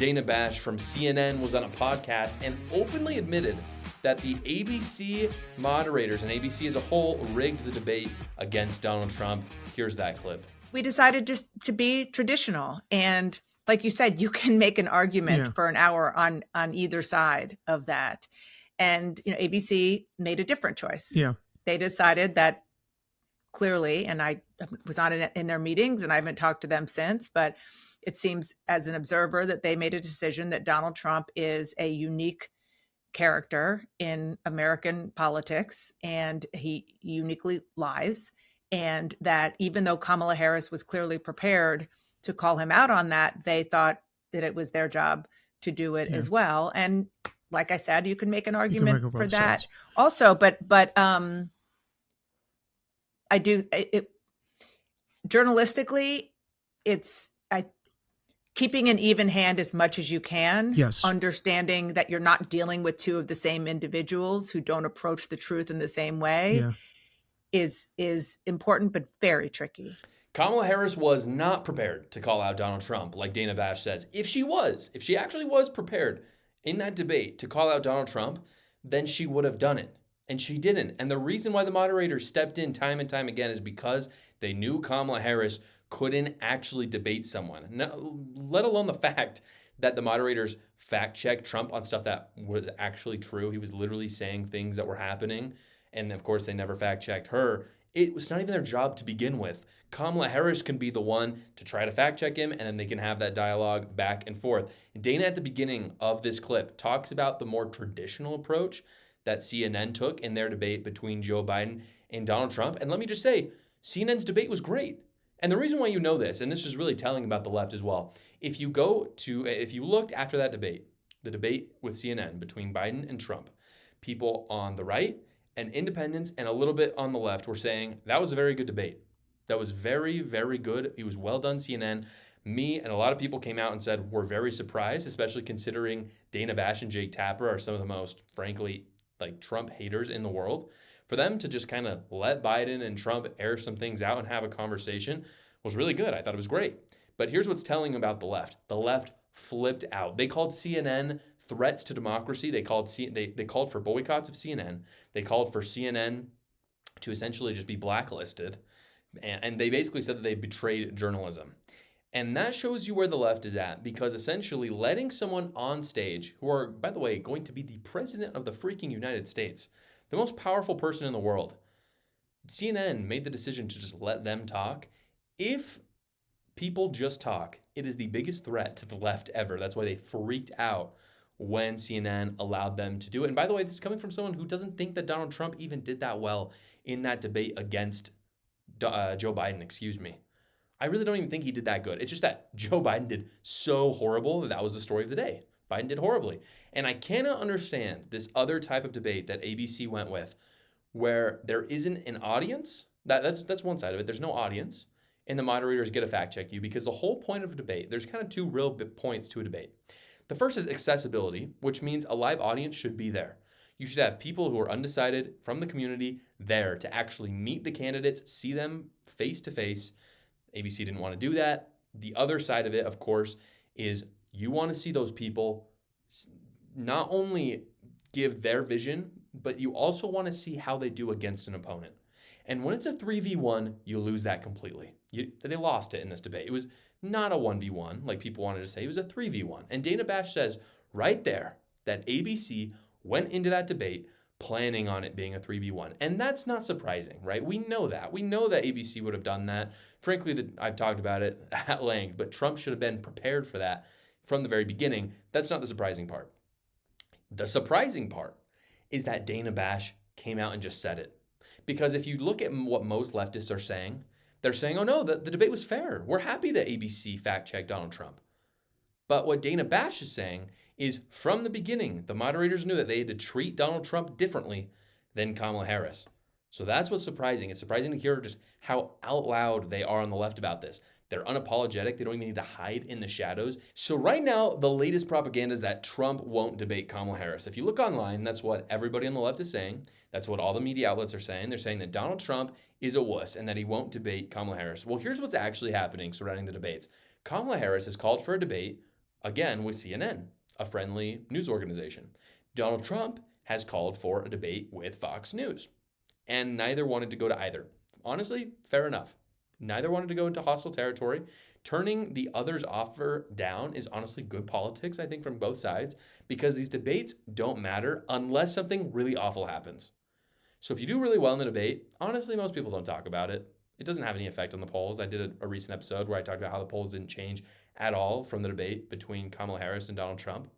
Dana Bash from CNN was on a podcast and openly admitted that the ABC moderators and ABC as a whole rigged the debate against Donald Trump. Here's that clip. We decided just to be traditional. And like you said, you can make an argument for an hour on either side of that. And ABC made a different choice. Yeah. They decided that clearly, and I was not in their meetings and I haven't talked to them since, but it seems as an observer that they made a decision that Donald Trump is a unique character in American politics and he uniquely lies. And that even though Kamala Harris was clearly prepared to call him out on that, they thought that it was their job to do it as well. And like I said, you can make an argument for that also, but I do journalistically, it's keeping an even hand as much as you can. Yes. Understanding that you're not dealing with two of the same individuals who don't approach the truth in the same way is important, but very tricky. Kamala Harris was not prepared to call out Donald Trump, like Dana Bash says. If she actually was prepared in that debate to call out Donald Trump, then she would have done it. And she didn't. And the reason why the moderators stepped in time and time again is because they knew Kamala Harris couldn't actually debate someone. No, let alone the fact that the moderators fact-checked Trump on stuff that was actually true. He was literally saying things that were happening. And of course, they never fact-checked her. It was not even their job to begin with. Kamala Harris can be the one to try to fact-check him, and then they can have that dialogue back and forth. Dana, at the beginning of this clip, talks about the more traditional approach that CNN took in their debate between Joe Biden and Donald Trump. And let me just say, CNN's debate was great. And the reason why you know this, and this is really telling about the left as well, if you looked after that debate, the debate with CNN between Biden and Trump, people on the right and independents and a little bit on the left were saying that was a very good debate. That was very, very good. It was well done, CNN. Me and a lot of people came out and said we're very surprised, especially considering Dana Bash and Jake Tapper are some of the most, frankly, like Trump haters in the world. For them to just kind of let Biden and Trump air some things out and have a conversation was really good. I thought it was great. But here's what's telling about the left. The left flipped out. They called CNN threats to democracy. They called for boycotts of CNN. They called for CNN to essentially just be blacklisted. And they basically said that they betrayed journalism. And that shows you where the left is at, because essentially letting someone on stage, who are, by the way, going to be the president of the freaking United States, the most powerful person in the world, CNN made the decision to just let them talk. If people just talk, it is the biggest threat to the left ever. That's why they freaked out when CNN allowed them to do it. And by the way, this is coming from someone who doesn't think that Donald Trump even did that well in that debate against Joe Biden, I really don't even think he did that good. It's just that Joe Biden did so horrible that was the story of the day. Biden did horribly. And I cannot understand this other type of debate that ABC went with, where there isn't an audience. That's one side of it. There's no audience, and the moderators get to fact check you, because the whole point of a debate, there's kind of two real points to a debate. The first is accessibility, which means a live audience should be there. You should have people who are undecided from the community there to actually meet the candidates, see them face to face. ABC didn't want to do that. The other side of it, of course, is you want to see those people not only give their vision, but you also want to see how they do against an opponent. And when it's a 3v1, you lose that completely. They lost it in this debate. It was not a 1v1 like people wanted to say. It was a 3v1. And Dana Bash says right there that ABC went into that debate planning on it being a 3v1. And that's not surprising, right? We know that. We know that ABC would have done that. Frankly, I've talked about it at length, but Trump should have been prepared for that from the very beginning. That's not the surprising part. The surprising part is that Dana Bash came out and just said it. Because if you look at what most leftists are saying, they're saying, oh no, the debate was fair. We're happy that ABC fact-checked Donald Trump. But what Dana Bash is saying is from the beginning, the moderators knew that they had to treat Donald Trump differently than Kamala Harris. So that's what's surprising. It's surprising to hear just how out loud they are on the left about this. They're unapologetic. They don't even need to hide in the shadows. So right now, the latest propaganda is that Trump won't debate Kamala Harris. If you look online, that's what everybody on the left is saying. That's what all the media outlets are saying. They're saying that Donald Trump is a wuss and that he won't debate Kamala Harris. Well, here's what's actually happening surrounding the debates. Kamala Harris has called for a debate again with CNN, a friendly news organization. Donald Trump has called for a debate with Fox News, and neither wanted to go to either. Honestly, fair enough. Neither wanted to go into hostile territory. Turning the other's offer down is honestly good politics, I think, from both sides, because these debates don't matter unless something really awful happens. So if you do really well in the debate, honestly, most people don't talk about it. It doesn't have any effect on the polls. I did a recent episode where I talked about how the polls didn't change at all from the debate between Kamala Harris and Donald Trump.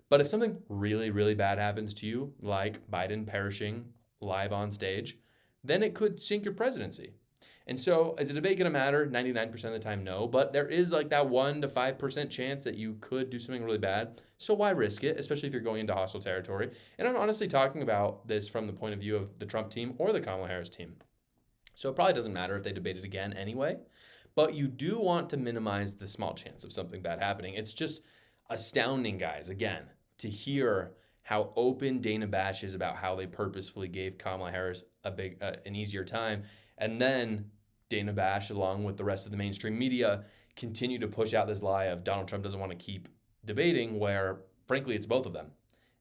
But if something really, really bad happens to you, like Biden perishing live on stage, then it could sink your presidency. And so is the debate going to matter? 99% of the time, no. But there is like that 1 to 5% chance that you could do something really bad. So why risk it, especially if you're going into hostile territory? And I'm honestly talking about this from the point of view of the Trump team or the Kamala Harris team. So it probably doesn't matter if they debate it again anyway. But you do want to minimize the small chance of something bad happening. It's just astounding, guys, again, to hear how open Dana Bash is about how they purposefully gave Kamala Harris an easier time. And then Dana Bash, along with the rest of the mainstream media, continue to push out this lie of Donald Trump doesn't want to keep debating, where, frankly, it's both of them.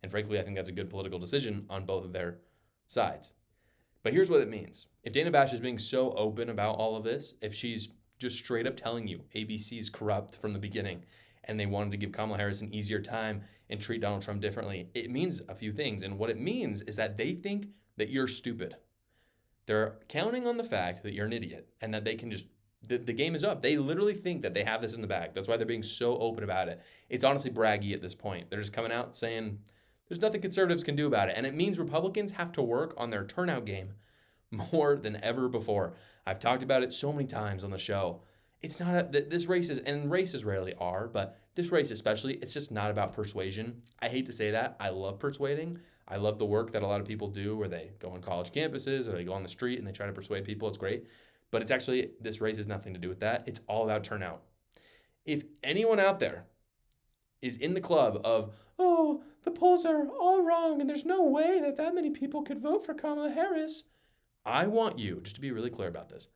And frankly, I think that's a good political decision on both of their sides. But here's what it means. If Dana Bash is being so open about all of this, if she's just straight up telling you ABC is corrupt from the beginning and they wanted to give Kamala Harris an easier time and treat Donald Trump differently, it means a few things. And what it means is that they think that you're stupid. They're counting on the fact that you're an idiot and that they can just, the game is up. They literally think that they have this in the bag. That's why they're being so open about it. It's honestly braggy at this point. They're just coming out saying there's nothing conservatives can do about it. And it means Republicans have to work on their turnout game more than ever before. I've talked about it so many times on the show. It's not, this race is, and races rarely are, but this race especially, it's just not about persuasion. I hate to say that. I love persuading. I love the work that a lot of people do where they go on college campuses or they go on the street and they try to persuade people. It's great. But it's actually, this race has nothing to do with that. It's all about turnout. If anyone out there is in the club of, oh, the polls are all wrong and there's no way that many people could vote for Kamala Harris, I want you, just to be really clear about this,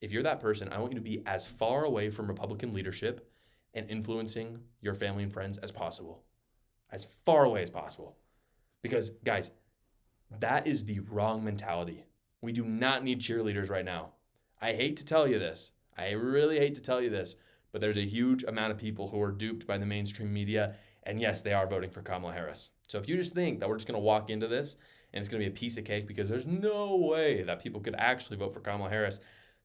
if you're that person, I want you to be as far away from Republican leadership and influencing your family and friends as possible. As far away as possible. Because, guys, that is the wrong mentality. We do not need cheerleaders right now. I hate to tell you this. I really hate to tell you this. But there's a huge amount of people who are duped by the mainstream media. And yes, they are voting for Kamala Harris. So if you just think that we're just going to walk into this and it's going to be a piece of cake because there's no way that people could actually vote for Kamala Harris,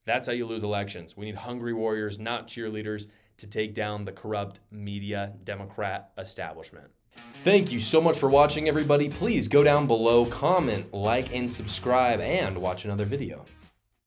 that's how you lose elections. We need hungry warriors, not cheerleaders, to take down the corrupt media Democrat establishment. Thank you so much for watching, everybody. Please go down below, comment, like, and subscribe, and watch another video.